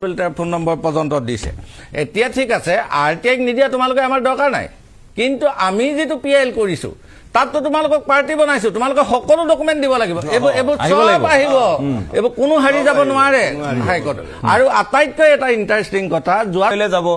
Phone number পৰ্যন্ত দিছে এতিয়া ঠিক আছে আৰটিআইক নিদিয়া তোমালোকে আমাৰ দৰকাৰ নাই কিন্তু আমি যেটো পিএল কৰিছো তাতো তোমালোকক পাৰ্টি বনাইছো তোমালোকে সকলো ডকুমেন্ট দিব লাগিব এবোৰ সব আহিব এবোৰ কোনো হাৰি যাব নোৱাৰে হাইকোৰ্ট আৰু আটাইতকৈ এটা ইন্টাৰেষ্টিং কথা যোৱালে যাব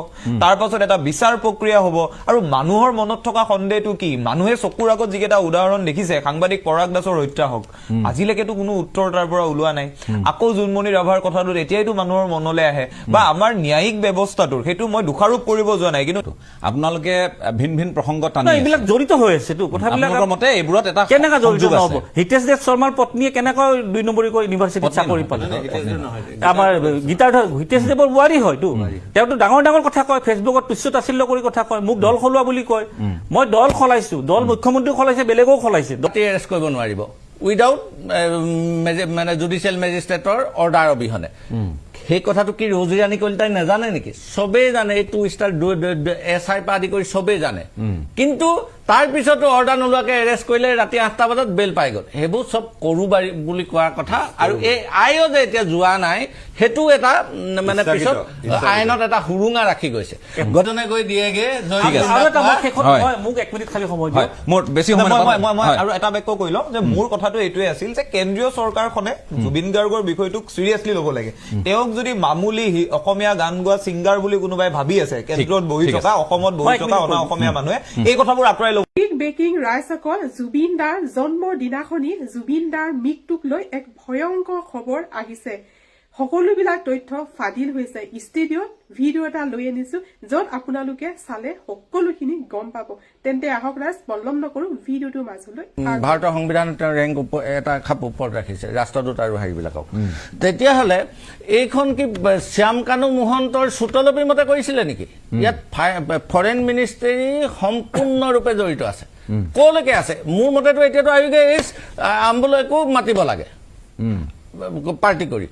তাৰ পাছত এটা বিচাৰ প্ৰক্ৰিয়া হ'ব আৰু মানুহৰ মনত থকা সন্দেহটো কি মানুহে চকুৰ আগত যিকেটা উদাহৰণ দেখিছে সাংবাদিক পৰাগ দাসৰ হত্যা হওক আজিলৈকেতো কোনো উত্তৰ তাৰ পৰা ওলোৱা নাই আকৌ জুনমণি ৰাভাৰ কথাটো এতিয়াইতো মানুহৰ মনলৈ আহে বা আমাৰ ন্যায়িক ব্যৱস্থাটোৰ হেতু মই দুখাৰোপ কৰিব যোৱা নাই কিন্তু আপোনালোকে ভিন ভিন প্ৰসংগ টানি এইবিলাক জড়িত হৈ আছে তো কথা মতে এইবোৰত এটা কেনেকা জড়িত নহব হিতেশ দেৱ শৰ্মাৰ পত্নীয়ে কেনেকা 2 নম্বৰী ইউনিভাৰ্চিটিত চাকৰি পালে আমাৰ গীতাৰ হিতেশ দেৱৰ বুৱাৰী হয়তো তেওঁতো ডাঙৰ ডাঙৰ কথা কয় ফেচবুকত তুচ্ছতাচ্ছিল্য কৰি কথা কয় মোক দল খলোৱা বুলি কয় মই দল খলাইছো দল মুখ্যমন্ত্ৰী খলাইছে বেলেগও খলাইছে দতি এৰেষ্ট কৰিব নোৱাৰিব উইদাউট মানে জুডিচিয়েল মেজিষ্ট্ৰেটৰ অৰ্ডাৰ অবিহনে সেই কথাটো কি ৰজিৰাণী কলিতাই নাজানে নেকি সবেই জানে এই 2 ষ্টাৰ এসআই পা আদি কৰি সবেই জানে কিন্তু তাৰ পিছতো অৰ্ডাৰ নোলোৱাকে এৰেষ্ট কৰিলে ৰাতি 8টা বজাত বেল পাই গল হেবোৰ সব কৰু বুলি কোৱা কথা আৰু এই আইও যে এতিয়া যোৱা নাই হেতু এটা মানে পিছত আইনত এটা হুৰুঙা ৰাখি গৈছে ঘটনা গৈ দিয়েগে মোক 1 মিনিট খালি সময় দিয়ক মোৰ বেছি সময় মই আৰু এটা বাক্য কইলো যে মোৰ কথাটো এইটোৱে আছিল যে কেন্দ্ৰীয় চৰকাৰখনে জুবিন গাৰ্গৰ বিষয়টোক সিৰিয়াসলি ল'ব লাগে তেওঁক যদি মামুলি অসমীয়া গান গোৱা সিঙ্গাৰ বুলি কোনোবাই ভাবি আছে কেন্দ্ৰত বহি থকা অসমত বহি থকা অনা অসমীয়া মানুহে এই কথাবোৰ আতৰাই ব্ৰেকিং ৰাইজসকল জুবিন দাৰ জন্মৰ দিনাখনি জুবিন দাৰ মৃত্যুক লৈ এক ভয়ংকৰ খবৰ আহিছে সকলোবিলাক তথ্য ফাদিল হৈছে ষ্টুডিঅ'ত ভিডিঅ' এটা লৈ আনিছো য'ত আপোনালোকে চালে সকলোখিনি গম পাব তেন্তে আহক ৰাইজ পলম নকৰো ভিডিঅ'টো মাজলৈ ভাৰতৰ সংবিধানত ৰেংক এটা খাপ ওপৰত ৰাখিছে ৰাষ্ট্ৰদূত আৰু হাৰিবিলাকক তেতিয়াহলে এইখন কি শ্যামকানু মহন্তৰ সুতলপীৰ মতে কৰিছিলে নেকি ইয়াত ফৰেন মিনিষ্ট্ৰী সম্পূৰ্ণৰূপে জড়িত আছে কলৈকে আছে মোৰ মতেতো এতিয়াতো আয়োগে আম্বুলৈকো মাতিব লাগে পাৰ্টি কৰি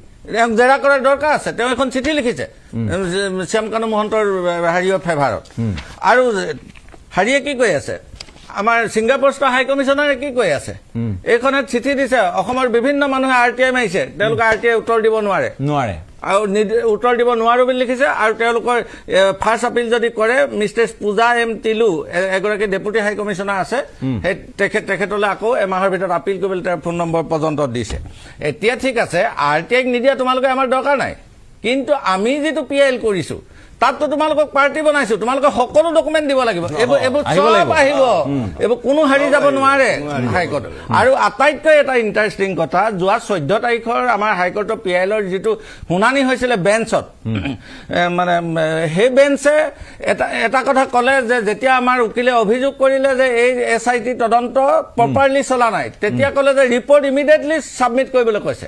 জেৰা কৰাৰ দৰকাৰ আছে তেওঁ এখন চিঠি লিখিছে শ্যামকানু মহন্তৰ হাৰিয় ফেভাৰত আৰু হাৰিয়ে কি কৈ আছে আমাৰ ছিংগাপুৰ হাই কমিশনাৰে কি কৈ আছে এইখনত চিঠি দিছে অসমৰ বিভিন্ন মানুহে আৰটিআই মাৰিছে তেওঁলোকে আৰটিআই উত্তৰ দিব নোৱাৰে আৰু উত্তৰ দিব নোৱাৰো বুলি লিখিছে আৰু তেওঁলোকৰ ফাৰ্ষ্ট আপিল যদি কৰে মিষ্টেছ পূজা এম তিলু এগৰাকী ডেপুটি হাই কমিশনাৰ আছে তেখেতলৈ আকৌ এমাহৰ ভিতৰত আপিল কৰিবলৈ তেওঁৰ ফোন নম্বৰ পৰ্যন্ত দিছে এতিয়া ঠিক আছে আৰটিআইক নিদিয়া তোমালোকে আমাৰ দৰকাৰ নাই কিন্তু আমি যেটো পিএল কৰিছো তাতো তোমালোকক পাৰ্টি বনাইছো তোমালোকে সকলো ডকুমেন্ট দিব লাগিব এবোৰ সব আহিব এবোৰ কোনো হাৰি যাব নোৱাৰে হাইকোৰ্ট আৰু আটাইতকৈ এটা ইন্টাৰেষ্টিং কথা যোৱা 14 তাৰিখৰ আমাৰ হাইকোৰ্টৰ পিএলৰ যেটো শুনানি হৈছিল বেঞ্চত মানে হে বেঞ্চে এটা কথা কলে যে যেতিয়া আমাৰ উকিলে অভিযোগ কৰিলে যে এই এসআইটি তদন্ত প্ৰপাৰলি চলা নাই তেতিয়া কলে যে ৰিপৰ্ট ইমিডিয়েটলি সাবমিট কৰিবলৈ কৈছে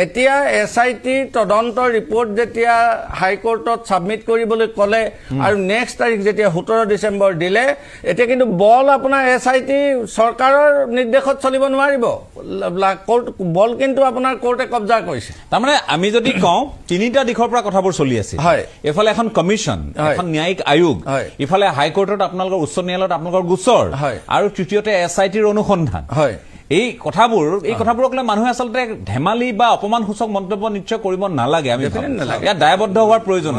এতিয়া এসআইটি তদন্ত ৰিপৰ্ট যেতিয়া হাইকোৰ্টত সাবমিট কৰিবলৈ কলে আৰু নেক্সট তাৰিখ যেতিয়া 17 ডিসেম্বৰ দিলে এতিয়া কিন্তু বল আপোনাৰ এসআইটি চৰকাৰৰ নিৰ্দেশত চলিব নোৱাৰিব বল কিন্তু আপোনাৰ কোৰ্টে কব্জা কৰিছে তাৰমানে আমি যদি কওঁ তিনিটা দিশৰ পৰা কথাবোৰ চলি আছে এফালে এখন কমিশন এখন ন্যায়িক আয়োগ ইফালে হাইকোৰ্টত আপোনালোকৰ উচ্চ ন্যায়ালয়ত আপোনালোকৰ গোচৰ আৰু তৃতীয়তে এসআইটিৰ অনুসন্ধান এই কথাবোৰক লৈ মানুহে আচলতে ধেমালি বা অপমানসূচক মন্তব্য নিশ্চয় কৰিব নালাগে আমি ইয়াত দায়বদ্ধ হোৱাৰ প্ৰয়োজন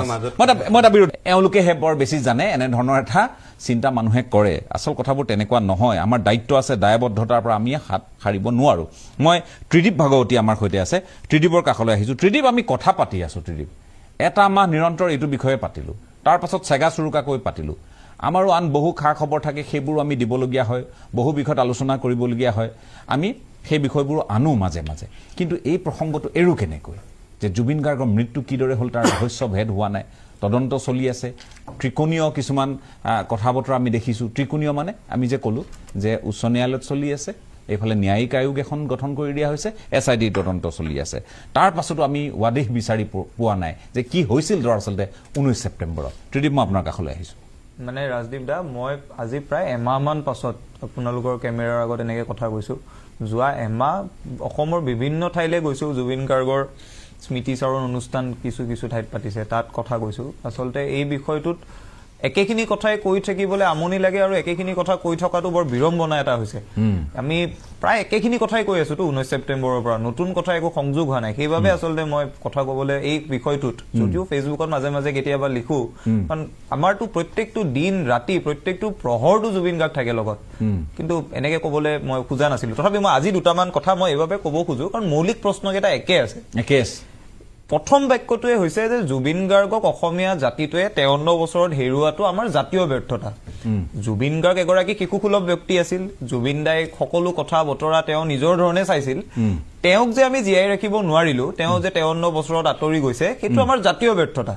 মই এটা বিৰোধী এওঁলোকে হে বৰ বেছি জানে এনে ধৰণৰ এটা চিন্তা মানুহে কৰে আচল কথাবোৰ তেনেকুৱা নহয় আমাৰ দায়িত্ব আছে দায়বদ্ধতাৰ পৰা আমি হাত সাৰিব নোৱাৰো মই ত্ৰিদীপ ভাগৱতী আমাৰ সৈতে আছে ত্ৰিদীপৰ কাষলৈ আহিছো ত্ৰিদীপ আমি কথা পাতি আছো ত্ৰিদীপ এটা মাহ নিৰন্তৰ এইটো বিষয়ে পাতিলো তাৰ পাছত চেগা চুৰুকাকৈ পাতিলো আমাৰো আন বহু খা খবৰ থাকে সেইবোৰ আমি দিবলগীয়া হয় বহু বিষয়ত আলোচনা কৰিবলগীয়া হয় আমি সেই বিষয়বোৰ আনো মাজে মাজে কিন্তু এই প্ৰসংগটো এৰু কেনেকৈ যে জুবিন গাৰ্গৰ মৃত্যু কিদৰে হ'ল তাৰ ৰহস্য ভেদ হোৱা নাই তদন্ত চলি আছে ত্ৰিকোণীয় কিছুমান কথা বতৰা আমি দেখিছো ত্ৰিকোণীয় মানে আমি যে কলো যে উচ্চ ন্যায়ালয়ত চলি আছে এইফালে ন্যায়িক আয়োগ এখন গঠন কৰি দিয়া হৈছে এসআইটি তদন্ত চলি আছে তাৰ পাছতো আমি ওয়াদিহ বিচাৰি পোৱা নাই যে কি হৈছিল দৰাচলতে 19 ছেপ্টেম্বৰত ত্ৰিদীপ মই আপোনাৰ কাষলৈ আহিছো মানে ৰাজদীপ দা মই আজি প্ৰায় এমাহমান পাছত আপোনালোকৰ কেমেৰাৰ আগত এনেকৈ কথা কৈছো যোৱা এমাহ অসমৰ বিভিন্ন ঠাইলৈ গৈছো জুবিন গাৰ্গৰ স্মৃতিচাৰণ অনুষ্ঠান কিছু ঠাইত পাতিছে তাত কথা কৈছো আচলতে এই বিষয়টোত একেখিনি কথাই কৈ থাকিবলৈ আমনি লাগে আৰু একেখিনি কথা কৈ থকাটো বৰ বিৰম্বনা এটা হৈছে আমি প্ৰায় একেখিনি কথাই কৈ আছো তো 19 ছেপ্টেম্বৰৰ পৰা নতুন কথা একো সংযোগ হোৱা নাই সেইবাবে আচলতে মই কথা ক'বলৈ এই বিষয়টোত যদিও ফেচবুকত মাজে মাজে কেতিয়াবা লিখো কাৰণ আমাৰতো প্ৰত্যেকটো দিন ৰাতি প্ৰত্যেকটো প্ৰহৰটো জুবিন গাৰ্গ থাকে লগত কিন্তু এনেকে ক'বলৈ মই খোজা নাছিলো তথাপি মই আজি দুটামান কথা মই এইবাবে ক'ব খোজো কাৰণ মৌলিক প্ৰশ্নকেইটা একে আছে প্ৰথম বাক্যটোৱে হৈছে যে জুবিন গাৰ্গক অসমীয়া জাতিটোৱে 53 বছৰত হেৰুৱাটো আমাৰ জাতীয় ব্যৰ্থতা জুবিন গাৰ্গ এগৰাকী শিশুসুলভ ব্যক্তি আছিল জুবিন দাই সকলো কথা বতৰা তেওঁ নিজৰ ধৰণে চাইছিল তেওঁক যে আমি জীয়াই ৰাখিব নোৱাৰিলো তেওঁ যে 53 বছৰত আঁতৰি গৈছে সেইটো আমাৰ জাতীয় ব্যৰ্থতা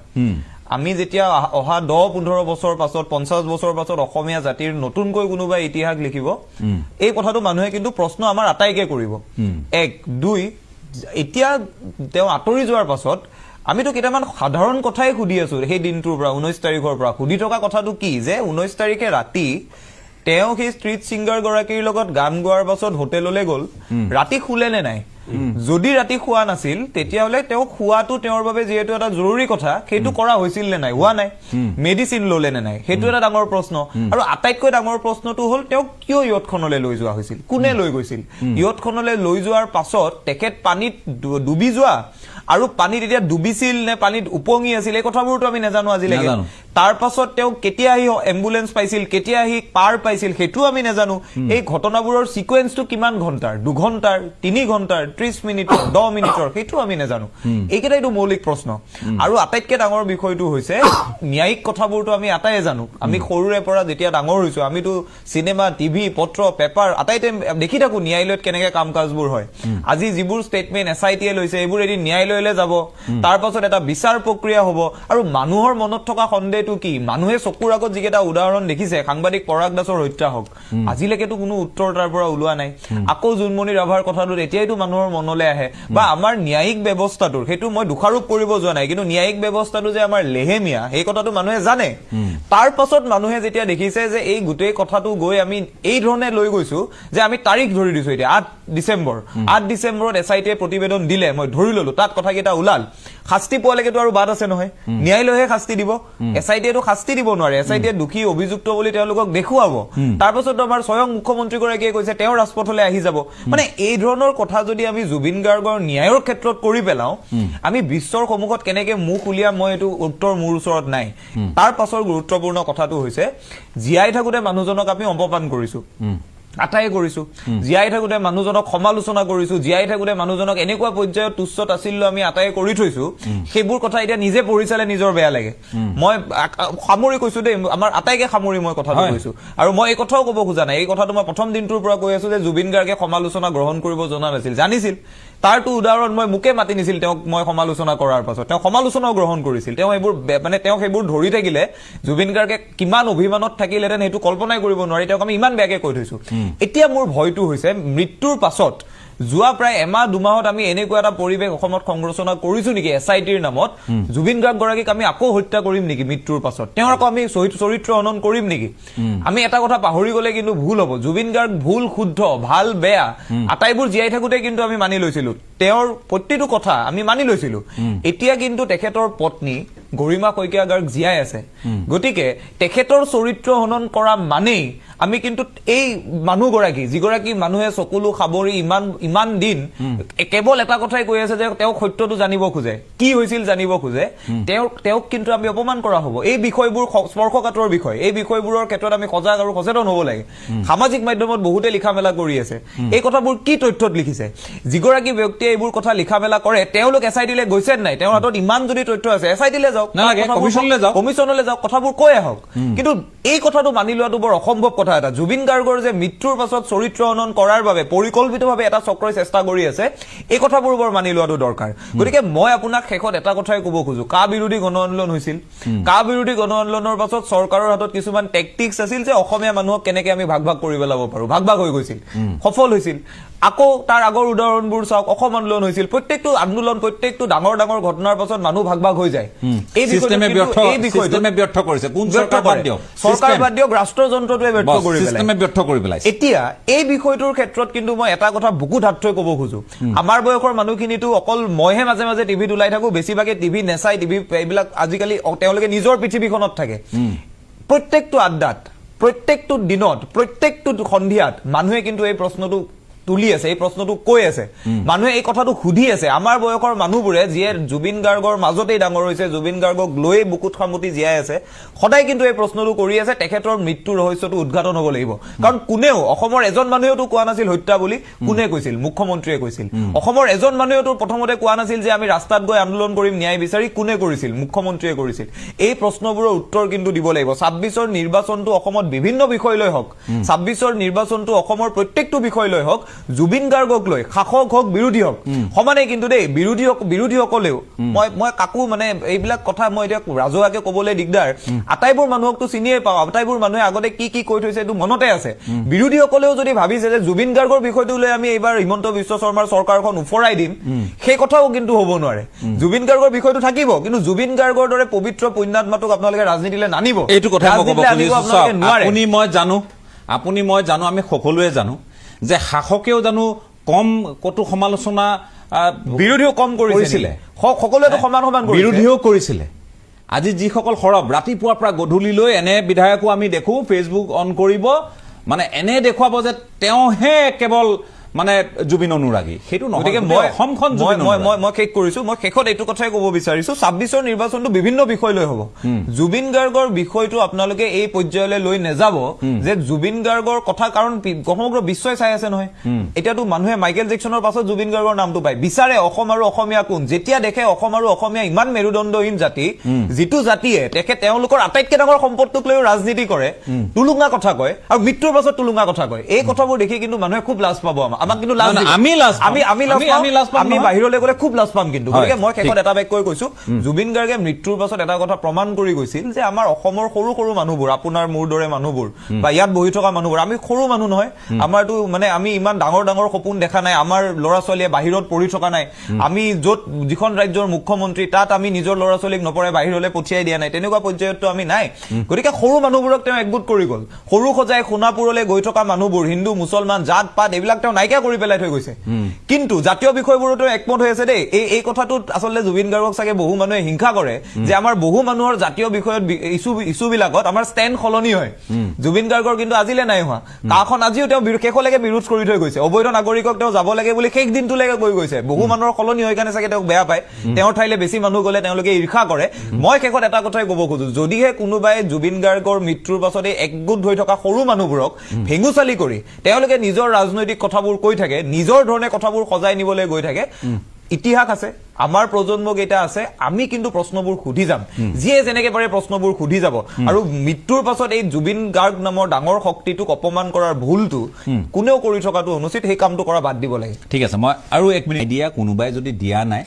আমি যেতিয়া অহা 10-15 বছৰ পাছত 50 বছৰ পাছত অসমীয়া জাতিৰ নতুনকৈ কোনোবা ইতিহাস লিখিব এই কথাটো মানুহে কিন্তু প্ৰশ্ন আমাৰ আটাইকে কৰিব 1 2 এতিয়া তেওঁ আঁতৰি যোৱাৰ পাছত আমিতো কেইটামান সাধাৰণ কথাই সুধি আছো সেই দিনটোৰ পৰা 19 তাৰিখৰ পৰা সুধি থকা কথাটো কি যে 19 তাৰিখে ৰাতি তেওঁ সেই ষ্ট্ৰীট ছিংগাৰ গৰাকীৰ লগত গান গোৱাৰ পাছত হোটেললৈ গ'ল ৰাতি খুলে নে নাই যদি ৰাতি খোৱা নাছিল তেতিয়াহলে তেওঁ খোৱাটো তেওঁৰ বাবে যেহেতু এটা জৰুৰী কথা সেইটো কৰা হৈছিল নে নাই হোৱা নাই মেডিচিন ললে নে নাই সেইটো এটা ডাঙৰ প্ৰশ্ন আৰু আটাইতকৈ ডাঙৰ প্ৰশ্নটো হ'ল তেওঁ কিয় ইয়তখনলৈ লৈ যোৱা হৈছিল কোনে লৈ গৈছিল ইয়তখনলৈ লৈ যোৱাৰ পাছত তেখেত পানীত ডুবি যোৱা আৰু পানীত এতিয়া ডুবিছিল নে পানীত উপঙি আছিল এই কথাবোৰতো আমি নাজানো আজিলৈকে তাৰ পাছত তেওঁ কেতিয়া আহি এম্বুলেন্স পাইছিল কেতিয়া আহি পাৰ পাইছিল সেইটো আমি নাজানো এই ঘটনাবোৰৰ সিকোয়েন্সটো কিমান ঘণ্টাৰ 2 ঘণ্টাৰ 3 ঘণ্টাৰ 30 মিনিটৰ 10 মিনিটৰ সেইটো আমি নাজানো এইকেইটাইতো মৌলিক প্ৰশ্ন আৰু আটাইতকৈ ডাঙৰ বিষয়টো হৈছে ন্যায়িক কথাবোৰতো আমি আটাইয়ে জানো আমি সৰুৰে পৰা যেতিয়া ডাঙৰ হৈছো আমিতো সিনেমা টিভি পত্ৰ পেপাৰ আটাইতে দেখি থাকো ন্যায়ালয়ত কেনেকৈ কাম কাজবোৰ হয় আজি যিবোৰ ষ্টেটমেন্ট এছআইটিয়ে লৈছে এইবোৰ এদিন ন্যায়ালয়লৈ যাব তাৰ পাছত এটা বিচাৰ প্ৰক্ৰিয়া হ'ব আৰু মানুহৰ মনত থকা সন্দেহটো কি মানুহে চকুৰ আগত যিকেইটা উদাহৰণ দেখিছে সাংবাদিক পৰাগ দাসৰ হত্যা হওক আজিলৈকেতো কোনো উত্তৰ তাৰ পৰা ওলোৱা নাই আকৌ জুনমণি ৰাভাৰ কথাটো এতিয়াইতো মানুহৰ মনলৈ আহে বা আমাৰ ন্যায়িক ব্যৱস্থাটোৰ সেইটো মই দোষাৰোপ কৰিব যোৱা নাই কিন্তু ন্যায়িক ব্যৱস্থাটো যে আমাৰ লেহেমীয়া সেই কথাটো মানুহে জানে তাৰ পাছত মানুহে যেতিয়া দেখিছে যে এই গোটেই কথাটো গৈ আমি এই ধৰণে লৈ গৈছো যে আমি তাৰিখ ধৰি দিছো এতিয়া 8 ডিচেম্বৰত এছআইটিয়ে প্ৰতিবেদন দিলে মই ধৰি ললো তাত কথাকেইটা ওলাল শাস্তি পোৱালৈকেতো আৰু বাদ আছে নহয় ন্যায়ালয়ে শাস্তি দিব এছআইটিয়েটো শাস্তি দিব নোৱাৰে এছআইটিয়ে দুখী অভিযুক্ত বুলি তেওঁলোকক দেখুৱাব তাৰ পাছত আমাৰ স্বয়ং মুখ্যমন্ত্ৰীগৰাকীয়ে কৈছে তেওঁ ৰাজপথলৈ আহি যাব মানে এই ধৰণৰ কথা যদি আমি জুবিন গাৰ্গৰ ন্যায়ৰ ক্ষেত্ৰত কৰি পেলাও আমি বিশ্বৰ সন্মুখত কেনেকে মুখ উলিয়াম মই এইটো উত্তৰ মোৰ ওচৰত নাই তাৰ পাছৰ গুৰুত্বপূৰ্ণ কথাটো হৈছে জীয়াই থাকোতে মানুহজনক আমি অপমান কৰিছো আটাই কৰিছো জীয়াই থাকোতে মানুহজনক সমালোচনা কৰিছো জীয়াই থাকোতে মানুহজনক এনেকুৱা পৰ্যায়ত তুচ্ছ তাছিল্য আমি আটাই কৰি থৈছো সেইবোৰ কথা এতিয়া নিজে পঢ়ি চালে নিজৰ বেয়া লাগে মই সামৰি কৈছো দেই আমাৰ আটাইকে সামৰি মই কথাটো কৈছো আৰু মই এই কথাও ক'ব খোজা নাই এই কথাটো মই প্ৰথম দিনটোৰ পৰা কৈ আছো যে জুবিন গাৰ্গে সমালোচনা গ্ৰহণ কৰিব জনা নাছিল জানিছিল তাৰটো উদাহৰণ মই মুকে মাতি নিছিল তেওঁক মই সমালোচনা কৰাৰ পাছত তেওঁ সমালোচনাও গ্ৰহণ কৰিছিল তেওঁ এইবোৰ মানে তেওঁ সেইবোৰ ধৰি থাকিলে জুবিন গাৰ্গে কিমান অভিমানত থাকিলেহেঁতেন সেইটো কল্পনাই কৰিব নোৱাৰি তেওঁক আমি ইমান বেয়াকে কৈ থৈছো এতিয়া মোৰ ভয়টো হৈছে মৃত্যুৰ পাছত যোৱা প্ৰায় এমাহ দুমাহত আমি এনেকুৱা এটা পৰিৱেশ অসমত সংৰচনা কৰিছো নেকি এছআইটিৰ নামত জুবিন গাৰ্গ গৰাকীক আমি আকৌ হত্যা কৰিম নেকি মৃত্যুৰ পাছত তেওঁৰ আকৌ আমি চৰিত্ৰ হনন কৰিম নেকি আমি এটা কথা পাহৰি গলে কিন্তু ভুল হ'ব জুবিন গাৰ্গ ভুল শুদ্ধ ভাল বেয়া আটাইবোৰ জীয়াই থাকোতে কিন্তু আমি মানি লৈছিলো তেওঁৰ প্ৰতিটো কথা আমি মানি লৈছিলো এতিয়া কিন্তু তেখেতৰ পত্নী গৰিমা শইকীয়া গাৰ্গ জীয়াই আছে গতিকে তেখেতৰ চৰিত্ৰ হনন কৰা মানেই আমি কিন্তু এই মানুহগৰাকী যিগৰাকী মানুহে চকুলো খাবৰি ইমান দিন কেৱল এটা কথাই কৈ আছে যে তেওঁ সত্যটো জানিব খোজে কি হৈছিল জানিব খোজে তেওঁক কিন্তু আমি অপমান কৰা হ'ব এই বিষয়বোৰ স্পৰ্শকাতৰ বিষয় এই বিষয়বোৰৰ ক্ষেত্ৰত আমি সজাগ আৰু সচেতন হ'ব লাগে সামাজিক মাধ্যমত বহুতে লিখা মেলা কৰি আছে এই কথাবোৰ কি তথ্যত লিখিছে যিগৰাকী ব্যক্তিয়ে এইবোৰ কথা লিখা মেলা কৰে তেওঁলোক এছআইটিলৈ গৈছে নাই তেওঁৰ হাতত ইমান যদি তথ্য আছে এছআইটিলৈ যাওক কমিশনলৈ যাওক কথাবোৰ কৈ আহক কিন্তু এই কথাটো মানি লোৱাটো বৰ অসম্ভৱ কথা এটা জুবিন গাৰ্গৰ যে মৃত্যুৰ পাছত চৰিত্ৰ হনন কৰাৰ বাবে পৰিকল্পিতভাৱে এটা চক্ৰই চেষ্টা কৰি আছে এই কথাবোৰ বৰ মানি লোৱাটো দৰকাৰ গতিকে মই আপোনাক শেষত এটা কথাই ক'ব খোজো কা বিৰোধী গণ আন্দোলন হৈছিল কা বিৰোধী গণ আন্দোলনৰ পাছত চৰকাৰৰ হাতত কিছুমান টেকটিক্স আছিল যে অসমীয়া মানুহক কেনেকে আমি ভাগ কৰি পেলাব পাৰো ভাগ হৈ গৈছিল সফল হৈছিল আকৌ তাৰ আগৰ উদাহৰণবোৰ চাওক অসম আন্দোলন হৈছিল প্ৰত্যেকটো আন্দোলন প্ৰত্যেকটো ডাঙৰ ডাঙৰ ঘটনাৰ পাছত মানুহ ভাগ হৈ যায় এই সিস্টেমে ব্যৰ্থ কৰিছে কোন চৰকাৰ বাদ দিয়ক ৰাষ্ট্ৰযন্ত্ৰটোৱে ব্যৰ্থ কৰি পেলাইছে এতিয়া এই বিষয়টোৰ ক্ষেত্ৰত কিন্তু মই এটা কথা বুকুত হাত থৈ ক'ব খোজো আমাৰ বয়সৰ মানুহখিনিতো অকল মইহে মাজে মাজে টিভিত ওলাই থাকো বেছিভাগে টিভি নেচাই টিভি এইবিলাক আজিকালি তেওঁলোকে নিজৰ পৃথিৱীখনত থাকে প্ৰত্যেকটো আড্ডাত প্ৰত্যেকটো দিনত প্ৰত্যেকটো সন্ধিয়াত মানুহে কিন্তু এই প্ৰশ্নটো তুলি আছে, এই প্ৰশ্নটো কৈ আছে, মানুহে এই কথাটো সুধি আছে। আমাৰ বয়সৰ মানুহবোৰে যিয়ে জুবিন গাৰ্গৰ মাজতেই ডাঙৰ হৈছে, জুবিন গাৰ্গক লৈ বুকুত খামুটি জীয়াই আছে, সদায় কিন্তু এই প্ৰশ্নটো কৰি আছে তেখেতৰ মৃত্যুৰ ৰহস্যটো উদ্ঘাটন হ'ব লাগিব। কাৰণ কোনেও অসমৰ এজন মানুহেওতো কোৱা নাছিল হত্যা বুলি, কোনে কৈছিল? মুখ্যমন্ত্ৰীয়ে কৈছিল। অসমৰ এজন মানুহেওতো প্ৰথমতে কোৱা নাছিল যে আমি ৰাস্তাত গৈ আন্দোলন কৰিম ন্যায় বিচাৰি, কোনে কৰিছিল? মুখ্যমন্ত্ৰীয়ে কৰিছিল। এই প্ৰশ্নবোৰৰ উত্তৰ কিন্তু দিব লাগিব। ২৬ৰ নিৰ্বাচনটো অসমত বিভিন্ন বিষয় লৈ হওক, ২৬ৰ নিৰ্বাচনটো অসমৰ প্ৰত্যেকটো বিষয় লৈ হওক, জুবিন গাৰ্গক লৈ শাসক হওক বিৰোধী হওক সমানে কিন্তু দেই বিৰোধীসকলেও মই কাকো মানে এইবিলাক কথা মই এতিয়া ৰাজহুৱাকে ক'বলৈ দিগদাৰ, আটাইবোৰ মানুহকতো চিনিয়ে পাওঁ, আটাইবোৰ মানুহে আগতে কি কি কৈ থৈছে এইটো মনতে আছে। বিৰোধীসকলেও যদি ভাবিছে যে জুবিন গাৰ্গৰ বিষয়টো লৈ আমি এইবাৰ হিমন্ত বিশ্ব শৰ্মাৰ চৰকাৰখন উফৰাই দিম, সেই কথাও কিন্তু হ'ব নোৱাৰে। জুবিন গাৰ্গৰ বিষয়টো থাকিব, কিন্তু জুবিন গাৰ্গৰ দৰে পবিত্ৰ পুণ্যাত্মাটোক আপোনালোকে ৰাজনীতিলৈ নানিব। এইটো কথা আপুনি মই জানো, আমি সকলোৱে জানো যে শাসকেও জানো কম কটু সমালোচনা বিৰোধীও কম কৰিছিলে, সকলোৱেতো সমান সমান বিৰোধীও কৰিছিলে। আজি যিসকল সৰব ৰাতিপুৱাৰ পৰা গধূলিলৈ এনে বিধায়কো আমি দেখো ফেচবুক অন কৰিব, মানে এনে দেখুৱাব যে তেওঁহে কেৱল মানে জুবিন অনুৰাগী, সেইটো নহয়। গতিকে মই শেষ কৰিছো, মই শেষত এইটো কথাই ক'ব বিচাৰিছো, ২৬ৰ নিৰ্বাচনটো বিভিন্ন বিষয় লৈ হ'ব। জুবিন গাৰ্গৰ বিষয়টো আপোনালোকে এই পৰ্যায়লৈ লৈ নাযাব যে জুবিন গাৰ্গৰ কথা, কাৰণ সমগ্ৰ বিশ্বই চাই আছে নহয়। এতিয়াতো মানুহে মাইকেল জেকচনৰ পাছত জুবিন গাৰ্গৰ নামটো পায়, বিচাৰে অসম আৰু অসমীয়া কোন। যেতিয়া দেখে অসম আৰু অসমীয়া ইমান মেৰুদণ্ডহীন জাতি, যিটো জাতিয়ে তেওঁলোকৰ আটাইতকৈ ডাঙৰ সম্পদটোক লৈ ৰাজনীতি কৰে, টুলুঙা কথা কয় আৰু মৃত্যুৰ পাছত টুলুঙা কথা কয়, এই কথাবোৰ দেখি কিন্তু মানুহে খুব লাজ পাব। আমাক কিন্তু আমি বাহিৰলৈ গ'লে খুব লাজ পাম কিন্তু। গতিকে মই শেষত এটা বাক্যই কৈছো, জুবিন গাৰ্গে মৃত্যুৰ পাছত এটা কথা প্ৰমাণ কৰি গৈছিল যে আমাৰ অসমৰ সৰু সৰু মানুহবোৰ, আপোনাৰ মোৰ দৰে মানুহবোৰ বা ইয়াত বহি থকা মানুহবোৰ, আমি সৰু মানুহ নহয়, আমাৰতো মানে আমি ইমান ডাঙৰ ডাঙৰ সপোন দেখা নাই, আমাৰ ল'ৰা ছোৱালীয়ে বাহিৰত পঢ়ি থকা নাই, আমি য'ত যিখন ৰাজ্যৰ মুখ্যমন্ত্ৰী তাত আমি নিজৰ ল'ৰা ছোৱালীক নপঢ়াই বাহিৰলৈ পঠিয়াই দিয়া নাই, তেনেকুৱা পৰ্যায়তো আমি নাই। গতিকে সৰু মানুহবোৰক তেওঁ একগোট কৰি গ'ল। সৰু সজাই সোণাপুৰলৈ গৈ থকা মানুহবোৰ, হিন্দু মুছলমান জাত পাত এইবিলাক তেওঁ নাইকিয়া কৰি পেলাই থৈ গৈছে। কিন্তু জাতীয় বিষয়বোৰতো একমত হৈ আছে দেই। এই কথাটোত আচলতে জুবিন গাৰ্গক চাগে বহু মানুহে হিংসা কৰে যে আমাৰ বহু মানুহৰ জাতীয় বিষয়ত ইছ্যুবিলাকত আমাৰ ষ্টেণ্ড সলনি হয়, জুবিন গাৰ্গৰ কিন্তু আজিলৈ নাই হোৱা। তাখন আজিও তেওঁ শেষলৈকে বিৰোধ কৰি থৈ গৈছে, অবৈধ নাগৰিকক তেওঁ যাব লাগে বুলি শেষ দিনটোলৈকে কৈ গৈছে। বহু মানুহৰ সলনি হৈ কাৰণে চাগে তেওঁক বেয়া পায়, তেওঁৰ ঠাইলৈ বেছি মানুহ গ'লে তেওঁলোকে ঈৰ্ষা কৰে। মই শেষত এটা কথাই ক'ব খোজো, যদিহে কোনোবাই জুবিন গাৰ্গৰ মৃত্যুৰ পাছতে একগোট হৈ থকা সৰু মানুহবোৰক ভেঙুচালি কৰি তেওঁলোকে নিজৰ ৰাজনৈতিক কথাবোৰ কৈ থাকে, নিজৰ ধৰণে কথাবোৰ সজাই নিবলৈ গৈ থাকে, ইতিহাস আছে, আমাৰ প্ৰজন্ম কেইটা আছে, আমি কিন্তু প্ৰশ্নবোৰ সুধি যাম, যিয়ে যেনেকে পাৰে প্ৰশ্নবোৰ সুধি যাব। আৰু মৃত্যুৰ পাছত এই জুবিন গাৰ্গ নামৰ ডাঙৰ শক্তিটোক অপমান কৰাৰ ভুলটো কোনেও কৰি থকাটো অনুচিত, সেই কামটো কৰা বাদ দিব লাগে। ঠিক আছে, মই আৰু এক মিনিট দিয়া, কোনোবাই যদি দিয়া নাই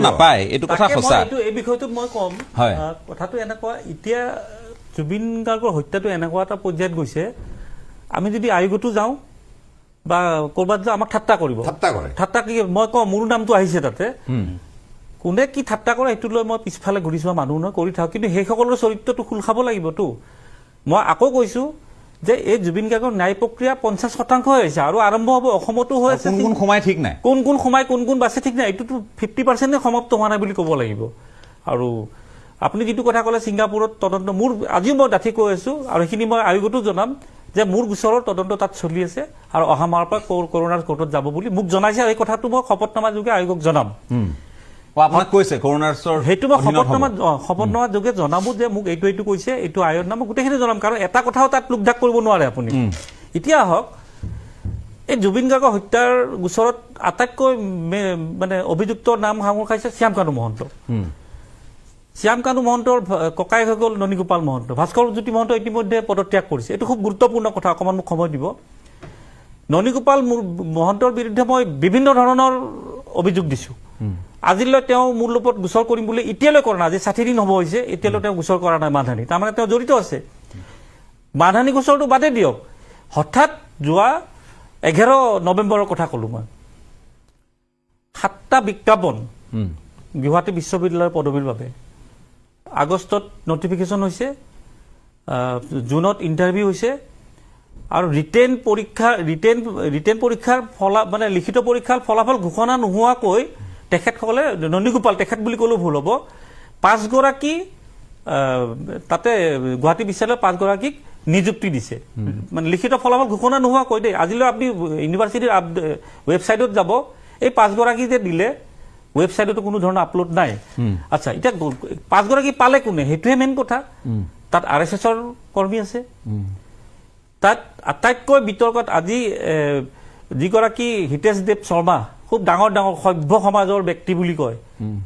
নাপায়, এইটো কথা সঁচা। এই বিষয়টোত মই কম, কথাটো এনেকুৱা, এতিয়া জুবিন গাৰ্গৰ হত্যাটো এনেকুৱা এটা পৰ্যায়ত গৈছে, আমি যদি আয়োগতো যাওঁ বা কৰবাত যাওঁ আমাক ঠাট্টা কৰিব, ঠাট্টা কি মই কওঁ, মোৰ নামটো আহিছে তাতে, কোনে কি ঠাট্টা কৰে সেইটো লৈ মই পিছফালে ঘূৰি চোৱা মানুহ নহয়, কৰি থাকোঁ। কিন্তু সেইসকলৰ চৰিত্ৰটো খোল খাব লাগিবতো। মই আকৌ কৈছো যে এই জুবিন গাৰ্গৰ ন্যায় প্ৰক্ৰিয়া 50% হৈছে আৰু আৰম্ভ হ'ব অসমতো হৈ আছে, কোন সময় ঠিক নাই, কোন সময় কোন বাছে ঠিক নাই, এইটোতো 50% সমাপ্ত হোৱা নাই বুলি ক'ব লাগিব। আৰু আপুনি যিটো কথা ক'লে ছিংগাপুৰত তদন্ত, মোৰ আজিও মই ডাঠি কৈ আছো, আৰু সেইখিনি মই আয়োগতো জনাম যে মোৰ গোচৰৰ তদন্ত তাত চলি আছে আৰু অহা মাহৰ পৰা কৰোণাৰ কোৰ্টত যাব বুলি মোক জনাইছে। আৰু এই কথাটো মই শপতনামা যোগে আয়োগক জনাম। সেইটো মই শপতনামা যোগে জনাবো যে মোক এইটো কৈছে, এইটো আয়োগ নাম, গোটেইখিনি জনাম। কাৰণ এটা কথাও তাত লোকধাক কৰিব নোৱাৰে আপুনি। এতিয়া আহক, এই জুবিন গাৰ্গৰ হত্যাৰ গোচৰত আটাইতকৈ মানে অভিযুক্ত নাম সাঙুৰ খাইছে শ্যামকানু মহন্ত। শ্যামকানু মহন্তৰ ককায়েক হৈ গ'ল ননীগোপাল মহন্ত। ভাস্কৰজ্যোতি মহন্ত ইতিমধ্যে পদত্যাগ কৰিছে। এইটো খুব গুৰুত্বপূৰ্ণ কথা, অকণমান মোক সময় দিব। ননীগোপাল মহন্তৰ বিৰুদ্ধে মই বিভিন্ন ধৰণৰ অভিযোগ দিছোঁ। আজিলৈ তেওঁ মোৰ লগত গোচৰ কৰিম বুলি এতিয়ালৈ কৰা নাই, আজি 60 দিন হ'ব হৈছে, এতিয়ালৈ তেওঁ গোচৰ কৰা নাই মানহানি। তাৰমানে তেওঁ জড়িত আছে। মানহানি গোচৰটো বাদে দিয়ক, হঠাৎ যোৱা 11 নৱেম্বৰৰ কথা ক'লোঁ মই, 7টা বিজ্ঞাপন গুৱাহাটী বিশ্ববিদ্যালয়ৰ পদবীৰ বাবে, আগষ্টত নটিফিকেশ্যন হৈছে, জুনত ইণ্টাৰভিউ হৈছে, আৰু ৰিটেন পৰীক্ষাৰ মানে লিখিত পৰীক্ষাৰ ফলাফল ঘোষণা নোহোৱাকৈ তেখেতসকলে, ননীগোপাল তেখেত বুলি ক'লেও ভুল হ'ব, 5গৰাকী তাতে গুৱাহাটী বিশ্ববিদ্যালয়ৰ 5 গৰাকীক নিযুক্তি দিছে মানে লিখিত ফলাফল ঘোষণা নোহোৱা কৈ দেই আজিলৈ আপুনি ইউনিভাৰ্চিটিৰ ৱেবছাইটত যাব এই 5 গৰাকী যে দিলে ৱেবছাইটতো কোনো ধৰণৰ আপলোড নাই আচ্ছা এতিয়া 5 গৰাকী পালে কোনে সেইটোহে মেইন কথা তাত RSSৰ কৰ্মী আছে তাত আটাইতকৈ বিতৰ্কত আজি যিগৰাকী হিতেশ দেৱ শৰ্মা খুব ডাঙৰ ডাঙৰ সভ্য সমাজৰ ব্যক্তি বুলি কয়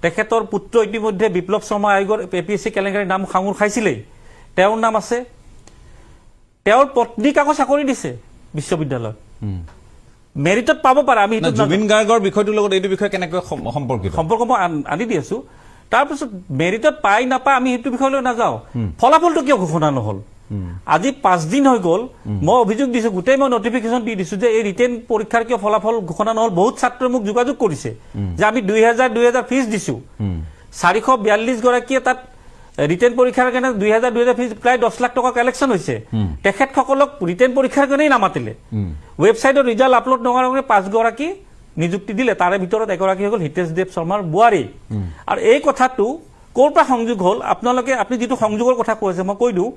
তেখেতৰ পুত্ৰ ইতিমধ্যে বিপ্লৱ শৰ্মা আয়োগৰ APSC কেলেংকাৰীৰ নাম সাঙুৰ খাইছিলেই তেওঁৰ নাম আছে তেওঁৰ পত্নীক আকৌ চাকৰি দিছে বিশ্ববিদ্যালয়ত মেৰিটত পাব পাৰে আমি জুবিন গাৰ্গৰ বিষয়টোৰ লগত এইটো বিষয় কেনেকৈ সম্পৰ্ক মই আনি দি আছো তাৰপিছত মেৰিটত পাই নাপায় আমি সেইটো বিষয়লৈ নাযাওঁ ফলাফলটো কিয় ঘোষণা নহল আজি 5 দিন হৈ গ'ল মই অভিযোগ দিছো গোটেই মই নটিফিকেশ্যন দি দিছো যে এই ৰিটেন পৰীক্ষাৰ কিয় ফলাফল ঘোষণা নহল বহুত ছাত্ৰই মোক যোগাযোগ কৰিছে যে আমি 2000 ফিজ দিছো 442 গৰাকীয়ে তাত ৰিটেন পৰীক্ষাৰ কাৰণে 2000 ফিজ প্ৰায় 10 লাখ টকা কালেকশ্যন হৈছে তেখেতসকলক ৰিটেন পৰীক্ষাৰ কাৰণেই নামাতিলে ৱেবছাইটত ৰিজাল্ট আপলোড নকৰাৰ কাৰণে 5 গৰাকী নিযুক্তি দিলে তাৰে ভিতৰত এগৰাকী হৈ গ'ল হিতেশ দেৱ শৰ্মাৰ বোৱাৰী আৰু এই কথাটো ক'ৰ পৰা সংযোগ হ'ল আপোনালোকে আপুনি যিটো সংযোগৰ কথা কৈছে মই কৈ দিওঁ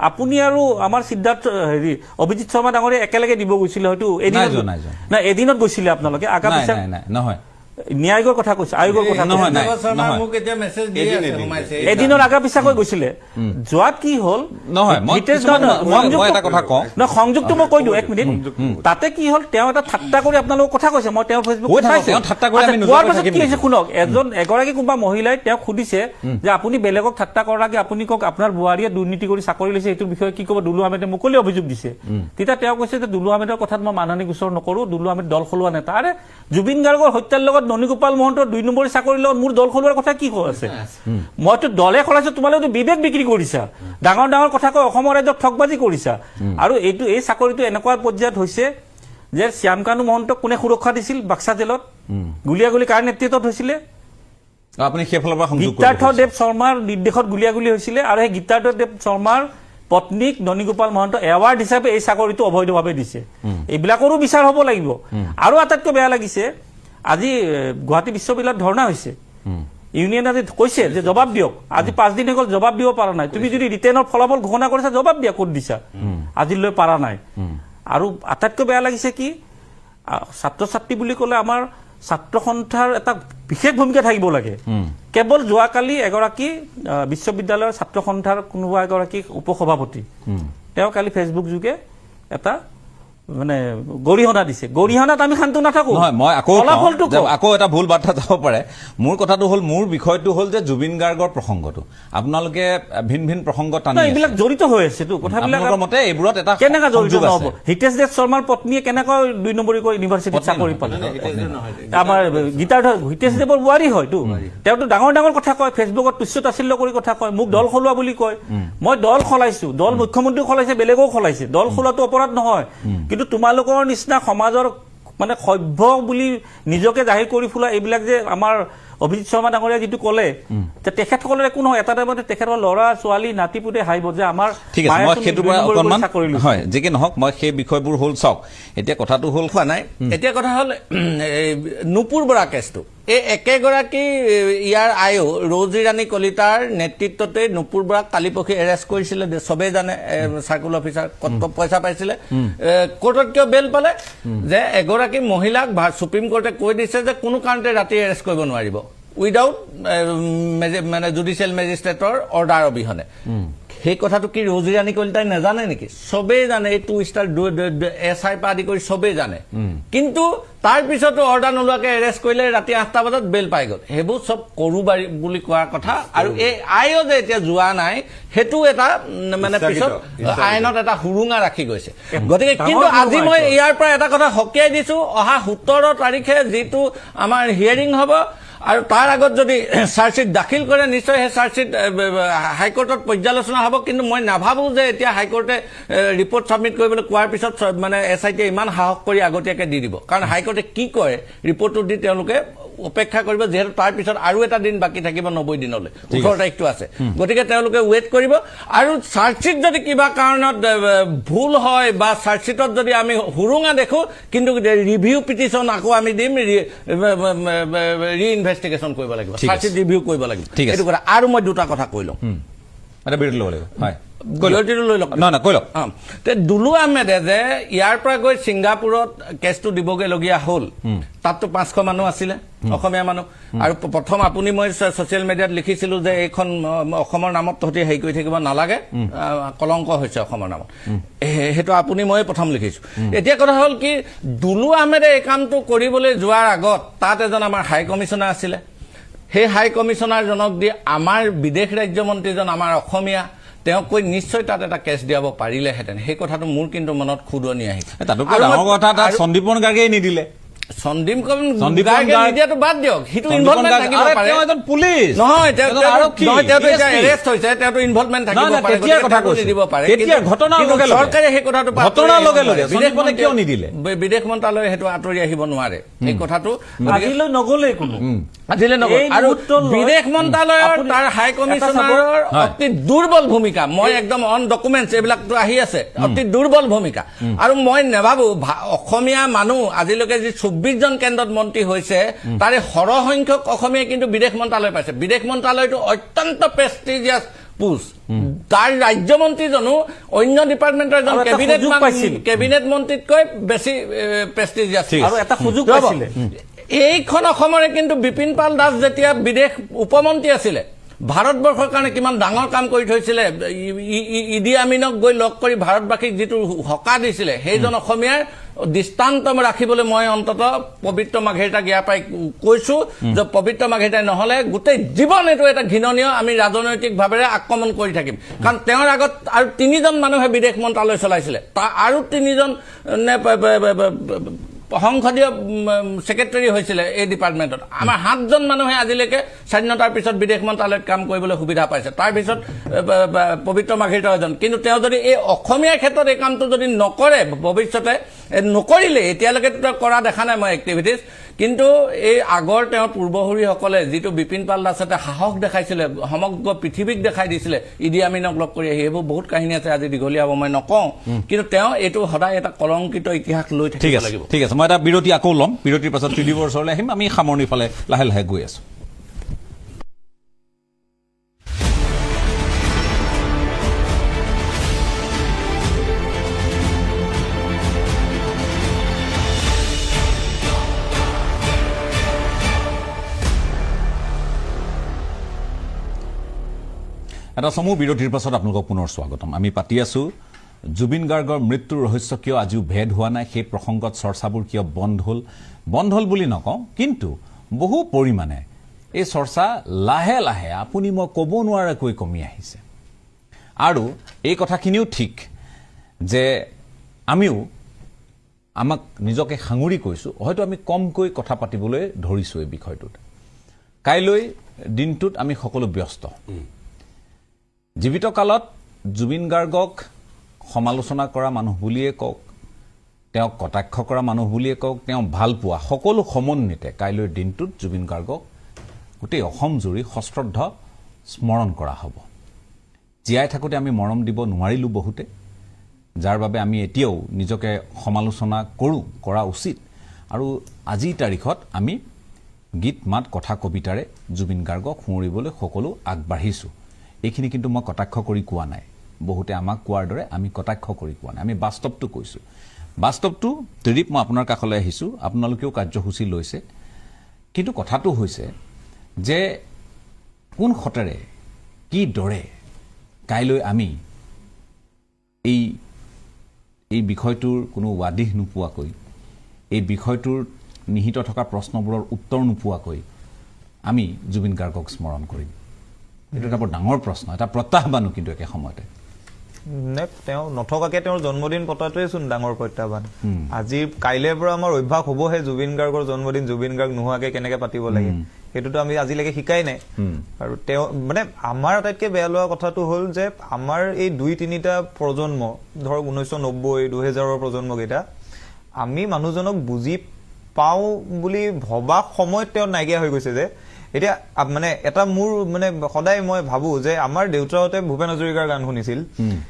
আপুনি আৰু আমাৰ সিদ্ধাৰ্থ অভিজিৎ শৰ্মা ডাঙৰীয়া একেলগে দিব গৈছিলে হয়তো এদিনত গৈছিলে আপোনালোকে আগা পিছা নহয় ন্যায়ৰ কথা কৈছে আয়োগৰ কথা এদিনৰ আগা পিছাকৈ গৈছিলে যোৱাত কি হ'ল সংযোগটো মই কৈ দিওঁ 1 মিনিট তাতে কি হ'ল তেওঁ এটা ঠাট্টা কৰি আপোনালোকক কথা কৈছে মই তেওঁৰ ফেচবুকত কি হৈছে শুনক এগৰাকী কোনোবা মহিলাই তেওঁক সুধিছে যে আপুনি বেলেগক ঠাট্টা কৰাকে আপুনি কওক আপোনাৰ বোৱাৰীয়ে দুৰ্নীতি কৰি চাকৰি লৈছে এইটোৰ বিষয়ে কি ক'ব দুলু আহমেদে মুকলি অভিযোগ দিছে তেতিয়া তেওঁ কৈছে যে দুলু আহমেদৰ কথাত মই মানহানি গোচৰ নকৰো দুলু আহমেদ দল সলোৱা নেতা আৰে জুবিন গাৰ্গৰ হত্যাৰ লগত ননীগোপাল মহন্তৰ 2 নম্বৰী চাকৰিৰ লগত মোৰ দল খলোৱাৰ কথা কি আছে মইতো দলে খলাইছো তোমালোকে বিবেক বিক্ৰী কৰিছা ডাঙৰ ডাঙৰ কথা কৈ অসমৰ ৰাজ্যক ঠকবাজি কৰিছা আৰু এই চাকৰিটো এনেকুৱা পৰ্যায়ত হৈছে যে শ্যামকানু মহন্তক কোনে সুৰক্ষা দিছিল বাক্সা জেলত গুলিয়াগুলি কাৰ নেতৃত্বত হৈছিলে আপুনি সেইফালৰ পৰা সংযোগ গীতাৰ্থ দেৱ শৰ্মাৰ নিৰ্দেশত গুলিয়াগুলি হৈছিলে আৰু সেই গীতাৰ্থ দেৱ শৰ্মাৰ পত্নীক ননীগোপাল মহন্ত এৱাৰ্ড হিচাপে এই চাকৰিটো অবৈধভাৱে দিছে এইবিলাকৰো বিচাৰ হ'ব লাগিব আৰু আটাইতকৈ বেয়া লাগিছে আজি গুৱাহাটী বিশ্ববিদ্যালয়ত ধৰ্ণা হৈছে ইউনিয়ন আজি কৈছে যে জবাব দিয়ক আজি 5 দিন হৈ গ'ল জবাব দিব পৰা নাই তুমি যদি ৰিটেনৰ ফলাফল ঘোষণা কৰিছা জবাব দিয়া ক'ত দিছা আজিলৈ পৰা নাই আৰু আটাইতকৈ বেয়া লাগিছে কি ছাত্ৰ ছাত্ৰী বুলি ক'লে আমাৰ ছাত্ৰ সন্থাৰ এটা বিশেষ ভূমিকা থাকিব লাগে কেৱল যোৱাকালি এগৰাকী বিশ্ববিদ্যালয়ৰ ছাত্ৰ সন্থাৰ কোনোবা এগৰাকী উপসভাপতি তেওঁ কালি ফেচবুক যোগে এটা মানে গৰিহণা দিছে গৰিহণাত আমি শান্ত নাথাকো নহয় মই আকৌ এটা ভুল বাৰ্তা যাব পাৰে মোৰ কথাটো হ'ল মোৰ বিষয়টো হ'ল যে জুবিন গাৰ্গৰ প্ৰসংগটো আপোনালোকে ভিন ভিন প্ৰসংগ টানি এইবিলাক জড়িত হৈ আছে তো কথাবিলাক মতে এইবোৰত এটা কেনেকা জড়িত নহব হিতেশ দেৱ শৰ্মাৰ পত্নীয়ে কেনেকৈ 2 নম্বৰী কৈ ইউনিভাৰ্চিটিত চাকৰি পালে আমাৰ গীতাৰ্থ হিতেশ দেৱৰ বোৱাৰী হয়তো তেওঁতো ডাঙৰ ডাঙৰ কথা কয় ফেচবুকত তুচ্ছতাচ্ছিল্য কৰি কথা কয় মোক দল খলোৱা বুলি কয় মই দল খলাইছো দল মুখ্যমন্ত্ৰী খলাইছে বেলেগও খলাইছে দল খোলাটো অপৰাধ নহয় কিন্তু তোমালোকৰ নিচিনা সমাজৰ মানে সভ্য বুলি নিজকে জাহিৰ কৰি ফুলা এইবিলাক যে আমাৰ অভিজিৎ শৰ্মা ডাঙৰীয়া যিটো ক'লে যে তেখেতসকলৰ একো নহয় এটা টাইমতে তেখেতৰ ল'ৰা ছোৱালী নাতিপুতে হাঁহিব যে আমাৰ ঠিক আছে মই সেইটো পৰা অকণমান হয় যে কি নহওক মই সেই বিষয়বোৰ হ'ল চাওক এতিয়া কথাটো হ'ল খোৱা নাই এতিয়া কথা হ'ল নুপুৰ বৰা কেছটো এই একেগৰাকী ইয়াৰ আয়ো ৰৌজী ৰাণী কলিতাৰ নেতৃত্বতে নুপুৰ বৰাক কালি পৰহি এৰেষ্ট কৰিছিলে চবেই জানে চাৰ্কুল অফিচাৰ কত পইচা পাইছিলে কোৰ্টত কিয় বেল পালে যে এগৰাকী মহিলাক সুপ্ৰিম কোৰ্টে কৈ দিছে যে কোনো কাৰণতে ৰাতি এৰেষ্ট কৰিব নোৱাৰিব উইদাউট মানে জুডিচিয়েল মেজিষ্ট্ৰেটৰ অৰ্ডাৰ অবিহনে সেই কথাটো কি ৰৌজী ৰাণী কলিতাই নাজানে নেকি চবেই জানে এই 2 ষ্টাৰ SI পৰা আদি কৰি চবেই জানে কিন্তু তাৰ পিছতো অৰ্ডাৰ নোলোৱাকে এৰেষ্ট কৰিলে ৰাতি 8টা বজাত বেল পাই গ'ল সেইবোৰ চব কৰো বুলি কোৱাৰ কথা আৰু এই আইও যে এতিয়া যোৱা নাই সেইটো এটা মানে পিছত আইনত এটা হুৰুঙা ৰাখি গৈছে গতিকে কিন্তু আজি মই ইয়াৰ পৰা এটা কথা হকিয়াই দিছো অহা 17 তাৰিখে যিটো আমাৰ হিয়াৰিং হ'ব আৰু তাৰ আগত যদি চাৰ্জশ্বিট দাখিল কৰে নিশ্চয় সেই চাৰ্জশ্বিট হাইকোৰ্টত পৰ্যালোচনা হ'ব কিন্তু মই নাভাবো যে এতিয়া হাইকোৰ্টে ৰিপৰ্ট ছাবমিট কৰিবলৈ কোৱাৰ পিছত মানে SIT ইমান সাহস কৰি আগতীয়াকৈ দি দিব কাৰণ হাইকোৰ্টে কি কয় ৰিপৰ্টটো দি তেওঁলোকে অপেক্ষা কৰিব যেহেতু তাৰ পিছত আৰু এটা দিন বাকী থাকিব 90 দিনলৈ 18 তাৰিখটো আছে গতিকে তেওঁলোকে ৱেইট কৰিব আৰু চাৰ্জশ্বিট যদি কিবা কাৰণত ভুল হয় বা চাৰ্জশ্বিটত যদি আমি হুৰুঙা দেখো কিন্তু ৰিভিউ পিটিশ্যন আকৌ আমি দিম ৰিইনভেষ্টিগেশ্যন কৰিব লাগিব চাৰ্জশ্বিট ৰিভিউ কৰিব লাগিব এইটো কথা আৰু মই দুটা কথা কৈ লওঁ এটা বিৰতি ল'ব লাগিব হয় বিৰতিটো লৈ লওক নহয় কৈ লওক দুলু আহমেদে যে ইয়াৰ পৰা গৈ ছিংগাপুৰত কেছটো দিবগৈ লগীয়া হ'ল তাততো 500 মানুহ আছিলে অসমীয়া মানুহ আৰু প্ৰথম আপুনি মই ছচিয়েল মিডিয়াত লিখিছিলো যে এইখন অসমৰ নামত তহঁতি হেৰি কৰি থাকিব নালাগে কলংক হৈছে অসমৰ নামত সেইটো আপুনি মই প্ৰথম লিখিছো এতিয়া কথা হ'ল কি দুলু আহমেদে এই কামটো কৰিবলৈ যোৱাৰ আগত তাত এজন আমাৰ হাই কমিছনাৰ আছিলে সেই হাই কমিছনাৰজনক দি আমাৰ বিদেশ ৰাজ্যমন্ত্ৰীজন আমাৰ অসমীয়া তেওঁক কৈ নিশ্চয় তাত এটা কেছ দিয়াব পাৰিলেহেঁতেন সেই কথাটো মোৰ কিন্তু মনত খুদনি আহিছে তাতোকৈ ডাঙৰ কথা তাত সন্দীপন গাৰ্গেই নিদিলে সন্দীপ গাৰ্গে নিদিয়াটো বাদ দিয়ক সেইটো ইনভলভমেণ্ট থাকিব পাৰে তেওঁ এজন পুলিচ নহয় তেওঁতো এতিয়া এৰেষ্ট হৈছে তেওঁতো ইনভলভমেণ্ট থাকিব পাৰে তেতিয়াৰ কথা কৈছো দিব পাৰে তেতিয়া ঘটনাৰ লগে লগে চৰকাৰে সেই কথাটো ঘটনাৰ লগে লগে সন্দীপনে কিয় নিদিলে বিদেশ মন্ত্ৰালয়ে সেইটো আঁতৰি আহিব নোৱাৰে এই কথাটো আজিলৈ নগ'লে কোনো আজিলৈ নগ'ল আৰু বিদেশ মন্ত্ৰালয়ৰ তাৰ হাই কমিছনাৰৰ অতি দুৰ্বল ভূমিকা মই একদম অন ডকুমেণ্টছ এইবিলাকতো আহি আছে অতি দুৰ্বল ভূমিকা আৰু মই নেভাবো অসমীয়া মানুহ আজিলৈকে যি 24 জন কেন্দ্ৰত মন্ত্ৰী হৈছে তাৰে সৰহসংখ্যক অসমীয়াই কিন্তু বিদেশ মন্ত্ৰালয় পাইছে বিদেশ মন্ত্ৰালয়টো অত্যন্ত প্ৰেষ্টিজিয়াছ পোষ্ট তাৰ ৰাজ্যমন্ত্ৰীজনো অন্য ডিপাৰ্টমেণ্টৰ এজন কেবিনেট মন্ত্ৰীতকৈ বেছি প্ৰেষ্টিজিয়াছ আৰু এটা সুযোগ পাইছিলে এইখন অসমৰে কিন্তু বিপিন পাল দাস যেতিয়া বিদেশ উপমন্ত্ৰী আছিলে ভাৰতবৰ্ষৰ কাৰণে কিমান ডাঙৰ কাম কৰি থৈছিলে ইডি আমিনক গৈ লগ কৰি ভাৰতবাসীক যিটো হকা দিছিলে সেইজন অসমীয়াৰ দৃষ্টান্ত ৰাখিবলৈ মই অন্তত পবিত্ৰ মাঘেৰিতাক ইয়াৰ পৰাই কৈছো যে পবিত্ৰ মাঘেৰিতাই নহলে গোটেই জীৱন এইটো এটা ঘৃণনীয় আমি ৰাজনৈতিকভাৱে আক্ৰমণ কৰি থাকিম কাৰণ তেওঁৰ আগত আৰু 3জন মানুহে বিদেশ মন্ত্ৰালয় চলাইছিলে আৰু 3জন সংসদীয় সেক্ৰেটাৰী হৈছিলে এই ডিপাৰ্টমেণ্টত আমাৰ 7জন মানুহে আজিলৈকে স্বাধীনতাৰ পিছত বিদেশ মন্ত্ৰালয়ত কাম কৰিবলৈ সুবিধা পাইছে তাৰ পিছত পবিত্ৰ মাঘেৰিতা এজন কিন্তু তেওঁ যদি এই অসমীয়াৰ ক্ষেত্ৰত এই কামটো যদি নকৰে ভৱিষ্যতে নকৰিলে এতিয়ালৈকে কৰা দেখা নাই মই এক্টিভিটিজ কিন্তু এই আগৰ তেওঁৰ পূৰ্বসূৰীসকলে যিটো বিপিন পাল দাসতে সাহস দেখাইছিলে সমগ্ৰ পৃথিৱীক দেখাই দিছিলে ইডি আমিনক লগ কৰি সেইবোৰ বহুত কাহিনী আছে আজি দীঘলীয়া মই নকওঁ কিন্তু তেওঁ এইটো সদায় এটা কলংকিত ইতিহাস লৈ থাকিব লাগিব ঠিক আছে মই এটা বিৰতি আকৌ ল'ম বিৰতিৰ পাছত ত্ৰিদীপৰ ওচৰলৈ আহিম আমি সামৰণিৰ ফালে লাহে লাহে গৈ আছো এটা চমু বিৰতিৰ পাছত আপোনালোকক পুনৰ স্বাগতম আমি পাতি আছো জুবিন গাৰ্গৰ মৃত্যুৰ ৰহস্য কিয় আজিও ভেদ হোৱা নাই সেই প্ৰসংগত চৰ্চাবোৰ কিয় বন্ধ হ'ল বুলি নকওঁ কিন্তু বহু পৰিমাণে এই চৰ্চা লাহে লাহে আপুনি মই ক'ব নোৱাৰাকৈ কমি আহিছে আৰু এই কথাখিনিও ঠিক যে আমিও আমাক নিজকে সাঙুৰি কৈছো হয়তো আমি কমকৈ কথা পাতিবলৈ ধৰিছো এই বিষয়টোত কাইলৈ দিনটোত আমি সকলো ব্যস্ত জীৱিত কালত জুবিন গাৰ্গক সমালোচনা কৰা মানুহ বুলিয়ে কওক তেওঁক কটাক্ষ কৰা মানুহ বুলিয়ে কওক তেওঁ ভাল পোৱা সকলো সমন্বিতে কাইলৈৰ দিনটোত জুবিন গাৰ্গক গোটেই অসম জুৰি সশ্ৰদ্ধ স্মৰণ কৰা হ'ব জীয়াই থাকোঁতে আমি মৰম দিব নোৱাৰিলোঁ বহুতে যাৰ বাবে আমি এতিয়াও নিজকে সমালোচনা কৰা উচিত আৰু আজিৰ তাৰিখত আমি গীত মাত কথা কবিতাৰে জুবিন গাৰ্গক সুঁৱৰিবলৈ সকলো আগবাঢ়িছোঁ এইখিনি কিন্তু মই কটাক্ষ কৰি কোৱা নাই বহুতে আমাক কোৱাৰ দৰে আমি কটাক্ষ কৰি কোৱা নাই আমি বাস্তৱটো কৈছোঁ বাস্তৱটো ত্ৰিদীপ মই আপোনাৰ কাষলৈ আহিছোঁ আপোনালোকেও কাৰ্যসূচী লৈছে কিন্তু কথাটো হৈছে যে কোন খতেৰে কি দৰে কাইলৈ আমি এই বিষয়টোৰ কোনো ৱাদিহ নোপোৱাকৈ এই বিষয়টোৰ নিহিত থকা প্ৰশ্নবোৰৰ উত্তৰ নোপোৱাকৈ আমি জুবিন গাৰ্গক স্মৰণ কৰিম এইটো এটা বৰ ডাঙৰ প্ৰশ্ন এটা প্ৰত্যাহ্বানো কিন্তু একে সময়তে তেওঁ নথকাকে তেওঁৰ জন্মদিন পতাটোৱে চোন ডাঙৰ প্ৰত্যাহ্বান আজি কাইলৈৰ পৰা আমাৰ অভ্যাস হ'বহে জুবিন গাৰ্গৰ জন্মদিন জুবিন গাৰ্গ নোহোৱাকে কেনেকে পাতিব লাগে সেইটোতো আমি আজিলৈকে শিকাই নাই আৰু তেওঁ মানে আমাৰ আটাইতকৈ বেয়া লোৱা কথাটো হ'ল যে আমাৰ এই 2-3টা প্ৰজন্ম ধৰক 1990 2000ৰ প্ৰজন্মকেইটা আমি মানুহজনক বুজি পাওঁ বুলি ভবা সময়ত তেওঁ নাইকিয়া হৈ গৈছে যে এতিয়া মানে এটা মোৰ মানে সদায় মই ভাবো যে আমাৰ দেউতাহঁতে ভূপেন হাজৰিকাৰ গান শুনিছিল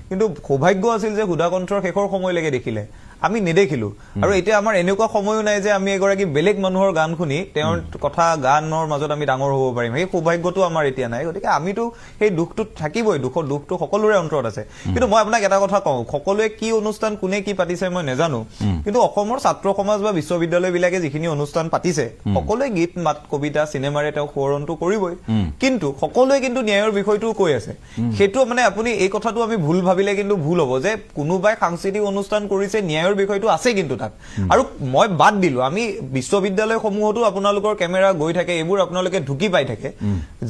কিন্তু সৌভাগ্য আছিল যে সুধা কণ্ঠৰ শেষৰ সময়লৈকে দেখিলে আমি নেদেখিলো আৰু এতিয়া আমাৰ এনেকুৱা সময়ো নাই যে আমি এগৰাকী বেলেগ মানুহৰ গান শুনি তেওঁৰ কথা গানৰ মাজত আমি ডাঙৰ হ'ব পাৰিম সেই সৌভাগ্যটো আমাৰ এতিয়া নাই গতিকে আমিতো সেই দুখটোত থাকিবই দুখটো সকলোৰে অন্তৰত আছে কিন্তু মই আপোনাক এটা কথা কওঁ সকলোৱে কি অনুষ্ঠান কোনে কি পাতিছে মই নাজানো কিন্তু অসমৰ ছাত্ৰ সমাজ বা বিশ্ববিদ্যালয়বিলাকে যিখিনি অনুষ্ঠান পাতিছে সকলোৱে গীত মাত কবিতা চিনেমাৰে তেওঁ সোঁৱৰণটো কৰিবই কিন্তু সকলোৱে কিন্তু ন্যায়ৰ বিষয়টো কৈ আছে সেইটো মানে আপুনি এই কথাটো আমি ভুল ভাবিলে কিন্তু ভুল হ'ব যে কোনোবাই সাংস্কৃতিক অনুষ্ঠান কৰিছে ন্যায়ৰ বিষয়টো আছে কিন্তু তাত আৰু মই বাদ দিলো আমি বিশ্ববিদ্যালয়সমূহতো আপোনালোকৰ কেমেৰা গৈ থাকে এইবোৰ আপোনালোকে ঢুকি পাই থাকে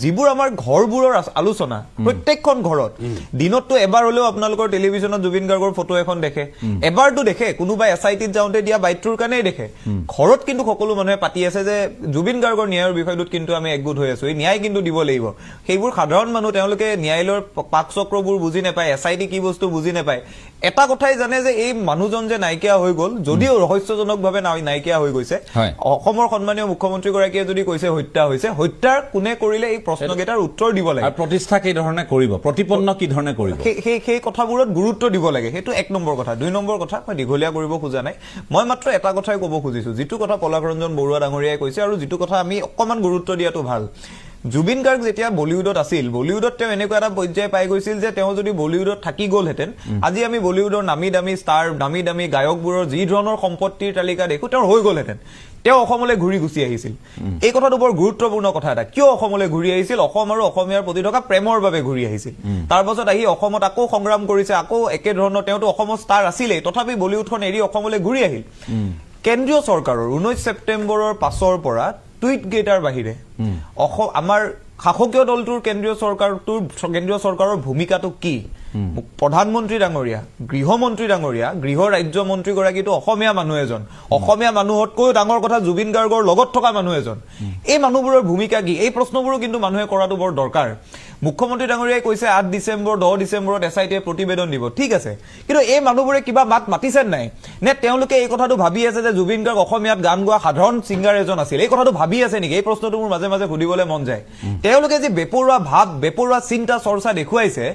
যিবোৰ আমাৰ ঘৰবোৰৰ আলোচনা প্ৰত্যেকখন ঘৰত দিনততো এবাৰ হলেও আপোনালোকৰ টেলিভিছনত জুবিন গাৰ্গৰ ফটো এখন দেখে এবাৰতো দেখে কোনোবাই এছআইটিত যাওঁতে দিয়া বাইটটোৰ কাৰণেই দেখে ঘৰত কিন্তু সকলো মানুহে পাতি আছে যে জুবিন গাৰ্গৰ ন্যায়ৰ বিষয়টোত কিন্তু আমি একগোট হৈ আছো এই ন্যায় কিন্তু দিব লাগিব সেইবোৰ সাধাৰণ মানুহ তেওঁলোকে ন্যায়ালয়ৰ পাক চক্ৰবোৰ বুজি নাপায় এছআইটি কি বস্তু বুজি নাপায় এটা কথাই জানে যে এই মানুহজন যে নাইকিয়া হৈ গ'ল যদিও ৰহস্যজনকভাৱে নাইকিয়া হৈ গৈছে অসমৰ সন্মানীয় মুখ্যমন্ত্ৰীগৰাকীয়ে যদি কৈছে হত্যা হৈছে হত্যাৰ কোনে কৰিলে এই প্ৰশ্নকেইটাৰ উত্তৰ দিব লাগে আৰু প্ৰতিষ্ঠা কি ধৰণে কৰিব প্ৰতিপন্ন কি ধৰণে কৰিব সেই কথাবোৰত গুৰুত্ব দিব লাগে সেইটো 1 নম্বৰ কথা 2 নম্বৰ কথা মই দীঘলীয়া কৰিব খোজা নাই মই মাত্ৰ এটা কথাই ক'ব খুজিছো যিটো কথা পলাশৰঞ্জন বৰুৱা ডাঙৰীয়াই কৈছে আৰু যিটো কথা আমি অকমান গুৰুত্ব দিয়াটো ভাল জুবিন গাৰ্গ যেতিয়া বলিউডত আছিল বলিউডত তেওঁ এনেকুৱা এটা পৰ্যায় পাই গৈছিল যে তেওঁ যদি বলিউডত থাকি গ'লহেঁতেন আজি আমি বলিউডৰ নামী দামী ষ্টাৰ নামী দামী গায়কবোৰৰ যি ধৰণৰ সম্পত্তিৰ তালিকা দেখো তেওঁৰ হৈ গ'লহেঁতেন তেওঁ অসমলৈ ঘূৰি গুচি আহিছিল এই কথাটো বৰ গুৰুত্বপূৰ্ণ কথা এটা কিয় অসমলৈ ঘূৰি আহিছিল অসম আৰু অসমীয়াৰ প্ৰতি থকা প্ৰেমৰ বাবে ঘূৰি আহিছিল তাৰ পাছত আহি অসমত আকৌ সংগ্ৰাম কৰিছে আকৌ একে ধৰণৰ তেওঁতো অসমৰ ষ্টাৰ আছিলেই তথাপি বলিউডখন এৰি অসমলৈ ঘূৰি আহিল কেন্দ্ৰীয় চৰকাৰৰ 19 ছেপ্টেম্বৰৰ পাছৰ পৰা টুইট গেটাৰ বাহিৰে আমাৰ শাসকীয় দলটোৰ কেন্দ্ৰীয় চৰকাৰৰ ভূমিকাটো কি প্ৰধানমন্ত্ৰী ডাঙৰীয়া গৃহমন্ত্ৰী ডাঙৰীয়া গৃহ ৰাজ্য মন্ত্ৰীগৰাকীটো অসমীয়া মানুহ এজন অসমীয়া মানুহতকৈও ডাঙৰ কথা জুবিন গাৰ্গৰ লগত থকা মানুহ এজন এই মানুহবোৰৰ ভূমিকা কি এই প্ৰশ্নবোৰো কিন্তু মানুহে কৰাটো বৰ দৰকাৰ মুখ্যমন্ত্ৰী ডাঙৰীয়াই কৈছে 8 ডিচেম্বৰ 10 ডিচেম্বৰত এছআইটিয়ে প্ৰতিবেদন দিব ঠিক আছে কিন্তু এই মানুহবোৰে কিবা মাতিছে নাই নে তেওঁলোকে এই কথাটো ভাবি আছে যে জুবিন গাৰ্গ অসমীয়াত গান গোৱা সাধাৰণ ছিংগাৰ এজন আছিল এই কথাটো ভাবি আছে নেকি এই প্ৰশ্নটো মোৰ মাজে মাজে সুধিবলৈ মন যায় তেওঁলোকে যে বেপৰুৱা ভাৱ বেপৰুৱা চিন্তা চৰ্চা দেখুৱাইছে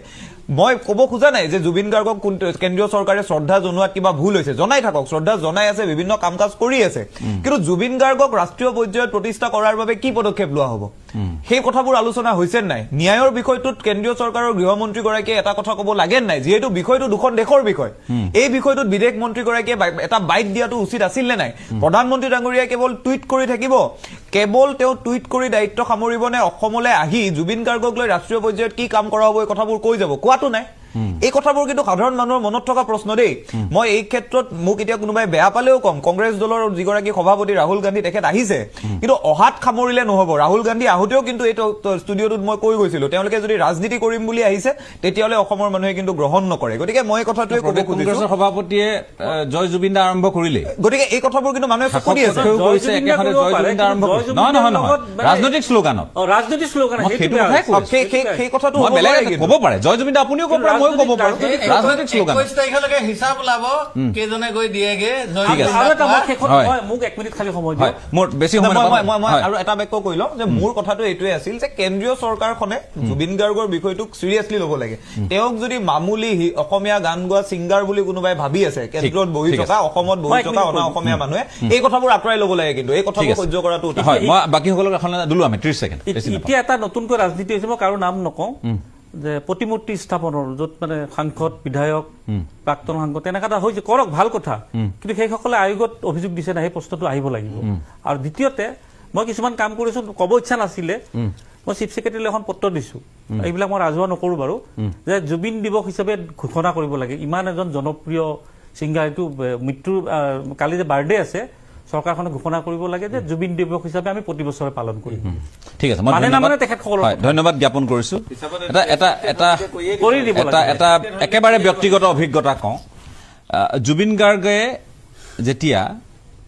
মই ক'ব খোজা নাই যে জুবিন গাৰ্গক কেন্দ্ৰীয় চৰকাৰে শ্ৰদ্ধা জনোৱাত কিবা ভুল হৈছে জনাই থাকক শ্ৰদ্ধা জনাই আছে বিভিন্ন কাম কাজ কৰি আছে কিন্তু জুবিন গাৰ্গক ৰাষ্ট্ৰীয় পৰ্যায়ত প্ৰতিষ্ঠা কৰাৰ বাবে কি পদক্ষেপ লোৱা হ'ব সেই কথাবোৰ আলোচনা হৈছে নাই ন্যায়ৰ বিষয়টোত কেন্দ্ৰীয় চৰকাৰৰ গৃহমন্ত্ৰীগৰাকীয়ে এটা কথা ক'ব লাগে নাই যিহেতু বিষয়টো দুখন দেশৰ বিষয় এই বিষয়টোত বিদেশ মন্ত্ৰীগৰাকীয়ে এটা বাইট দিয়াটো উচিত আছিল নে নাই প্ৰধানমন্ত্ৰী ডাঙৰীয়াই কেৱল টুইট কৰি থাকিব কেৱল তেওঁ টুইট কৰি দায়িত্ব সামৰিব নে অসমলৈ আহি জুবিন গাৰ্গক লৈ ৰাষ্ট্ৰীয় পৰ্যায়ত কি কাম কৰা হ'ব এই কথাবোৰ কৈ যাব কোৱাটো নাই এই কথাবোৰ কিন্তু সাধাৰণ মানুহৰ মনত থকা প্ৰশ্ন দেই মই এই ক্ষেত্ৰত মোক এতিয়া কোনোবাই বেয়া পালেও কম কংগ্ৰেছ দলৰ যিগৰাকী সভাপতি ৰাহুল গান্ধী তেখেত আহিছে কিন্তু অহাত সামৰিলে নহ'ব ৰাহুল গান্ধী আহোঁতেও কিন্তু এই ষ্টুডিঅ'টোত মই কৈ গৈছিলো তেওঁলোকে যদি ৰাজনীতি কৰিম বুলি আহিছে তেতিয়াহ'লে অসমৰ মানুহে কিন্তু গ্ৰহণ নকৰে গতিকে মই কথাটোৱে ক'ব খুজিছো কংগ্ৰেছৰ সভাপতিয়ে জয় জুবিন দা আৰম্ভ কৰিলে গতিকে এই কথাবোৰ কিন্তু মানুহে চকু দি আছে ৰাজনৈতিক শ্লোগানত সেই কথাটো ক'ব পাৰে জয় জুবিন দা আপুনিও ক'ব পাৰে ময়ো ক'ব পাৰো ৰাজনৈতিক শ্লোগান 21 তাৰিখলৈকে হিচাপ ওলাব কেইজনে গৈ দিয়েগে মোক 1 মিনিট খালি সময় দিয়ক মোৰ বেছি সময় মই আৰু এটা বাক্য কৈ লওঁ যে মোৰ কথাটো এইটোৱে আছিল যে কেন্দ্ৰীয় চৰকাৰখনে জুবিন গাৰ্গৰ বিষয়টোক চিৰিয়াছলি ল'ব লাগে তেওঁক যদি মামুলি অসমীয়া গান গোৱা ছিংগাৰ বুলি কোনোবাই ভাবি আছে কেন্দ্ৰত বহি থকা অসমত বহি থকা অনা অসমীয়া মানুহে এই কথাবোৰ আঁতৰাই ল'ব লাগে কিন্তু এই কথাবোৰ সহ্য কৰাটো উচিত মই বাকীসকলক এখন দিলো আমি 30 ছেকেণ্ড এতিয়া এটা নতুনকৈ ৰাজনীতি হৈছে মই কাৰো নাম নকওঁ যে প্ৰতিমূৰ্তি স্থাপনৰ য'ত মানে সাংসদ বিধায়ক প্ৰাক্তন সাংসদ তেনেকুৱা এটা হৈছে কৰক ভাল কথা কিন্তু সেইসকলে আয়োগত অভিযোগ দিছে না সেই প্ৰশ্নটো আহিব লাগিব আৰু দ্বিতীয়তে মই কিছুমান কাম কৰিছো ক'ব ইচ্ছা নাছিলে মই চিফ ছেক্ৰেটাৰীলৈ এখন পত্ৰ দিছো এইবিলাক মই ৰাজহুৱা নকৰো বাৰু যে জুবিন দিৱস হিচাপে ঘোষণা কৰিব লাগে ইমান এজন জনপ্ৰিয় ছিংগাৰ এইটো মৃত্যুৰ কালি যে বাৰ্থডে আছে চৰকাৰখনে ঘোষণা কৰিব লাগে যে জুবিন দিৱস হিচাপে আমি প্ৰতি বছৰে পালন কৰিম ঠিক আছে মানে তেখেতসকলক ধন্যবাদ জ্ঞাপন কৰিছো এটা একেবাৰে ব্যক্তিগত অভিজ্ঞতা কওঁ জুবিন গাৰ্গে যেতিয়া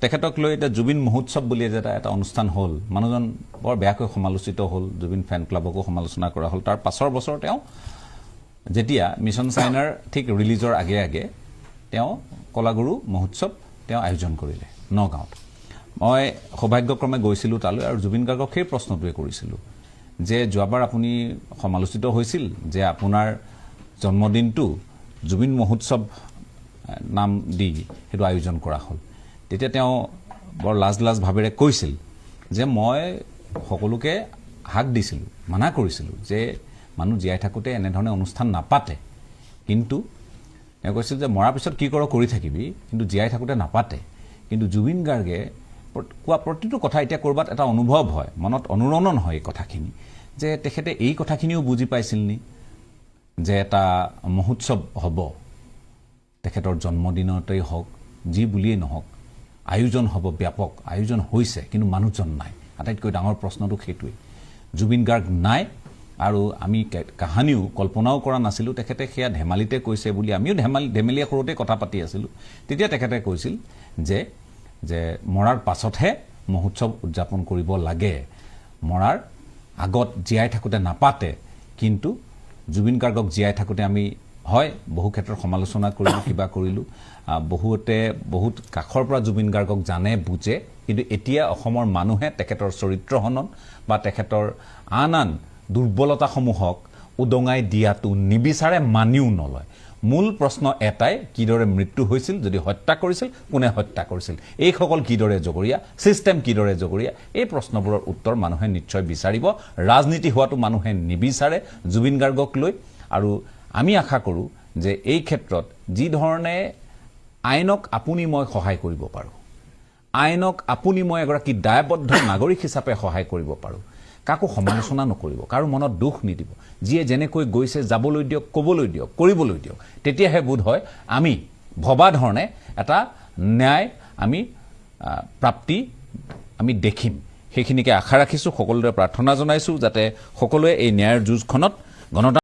তেখেতক লৈ এটা জুবিন মহোৎসৱ বুলি এটা অনুষ্ঠান হ'ল মানুহজন বৰ বেয়াকৈ সমালোচিত হ'ল জুবিন ফেন ক্লাবকো সমালোচনা কৰা হ'ল তাৰ পাছৰ বছৰ তেওঁ যেতিয়া মিছন চাইনাৰ ঠিক ৰিলিজৰ আগে আগে তেওঁ কলাগুৰু মহোৎসৱ তেওঁ আয়োজন কৰিলে নগাঁৱত মই সৌভাগ্যক্ৰমে গৈছিলোঁ তালৈ আৰু জুবিন গাৰ্গক সেই প্ৰশ্নটোৱে কৰিছিলোঁ যে যোৱাবাৰ আপুনি সমালোচিত হৈছিল যে আপোনাৰ জন্মদিনটো জুবিন মহোৎসৱ নাম দি সেইটো আয়োজন কৰা হ'ল তেতিয়া তেওঁ বৰ লাজ ভাৱেৰে কৈছিল যে মই সকলোকে হাক দিছিলোঁ মানা কৰিছিলোঁ যে মানুহ জীয়াই থাকোঁতে এনেধৰণে অনুষ্ঠান নাপাতে কিন্তু তেওঁ কৈছিল যে মৰাৰ পিছত কি কৰ কৰি থাকিবি কিন্তু জীয়াই থাকোঁতে নাপাতে কিন্তু জুবিন গাৰ্গে কোৱা প্ৰতিটো কথা এতিয়া ক'ৰবাত এটা অনুভৱ হয় মনত অনুৰণন হয় এই কথাখিনি যে তেখেতে এই কথাখিনিও বুজি পাইছিল নি যে এটা মহোৎসৱ হ'ব তেখেতৰ জন্মদিনতেই হওক যি বুলিয়েই নহওক আয়োজন হ'ব ব্যাপক আয়োজন হৈছে কিন্তু মানুহজন নাই আটাইতকৈ ডাঙৰ প্ৰশ্নটো সেইটোৱেই জুবিন গাৰ্গ নাই আৰু আমি কাহানিও কল্পনাও কৰা নাছিলোঁ তেখেতে সেয়া ধেমালিতে কৈছে বুলি আমিও ধেমেলীয়া কৰোঁতে কথা পাতি আছিলোঁ তেতিয়া তেখেতে কৈছিল যে মৰাৰ পাছতহে মহোৎসৱ উদযাপন কৰিব লাগে মৰাৰ আগত জীয়াই থাকোঁতে নাপাতে কিন্তু জুবিন গাৰ্গক জীয়াই থাকোঁতে আমি হয় বহু ক্ষেত্ৰত সমালোচনা কৰিলোঁ কিবা কৰিলোঁ বহুতে বহুত কাষৰ পৰা জুবিন গাৰ্গক জানে বুজে কিন্তু এতিয়া অসমৰ মানুহে তেখেতৰ চৰিত্ৰ হনন বা তেখেতৰ আন দুৰ্বলতাসমূহক উদঙাই দিয়াটো নিবিচাৰে মানিও নলয় মূল প্ৰশ্ন এটাই কিদৰে মৃত্যু হৈছিল যদি হত্যা কৰিছিল কোনে হত্যা কৰিছিল এইসকল কিদৰে জগৰীয়া ছিষ্টেম কিদৰে জগৰীয়া এই প্ৰশ্নবোৰৰ উত্তৰ মানুহে নিশ্চয় বিচাৰিব ৰাজনীতি হোৱাটো মানুহে নিবিচাৰে জুবিন গাৰ্গক লৈ আৰু আমি আশা কৰোঁ যে এই ক্ষেত্ৰত যি ধৰণে আইনক আপুনি মই সহায় কৰিব পাৰোঁ আইনক আপুনি মই এগৰাকী দায়বদ্ধ নাগৰিক হিচাপে সহায় কৰিব পাৰোঁ কাকো সমালোচনা নকৰিব কাৰো মনত দুখ নিদিব যিয়ে যেনেকৈ গৈছে যাবলৈ দিয়ক ক'বলৈ দিয়ক কৰিবলৈ দিয়ক তেতিয়াহে বোধ হয় আমি ভবা ধৰণে এটা ন্যায় আমি প্ৰাপ্তি আমি দেখিম সেইখিনিকে আশা ৰাখিছোঁ সকলোৰে প্ৰাৰ্থনা জনাইছোঁ যাতে সকলোৱে এই ন্যায়ৰ যুঁজখনত গণতান্ত্ৰিক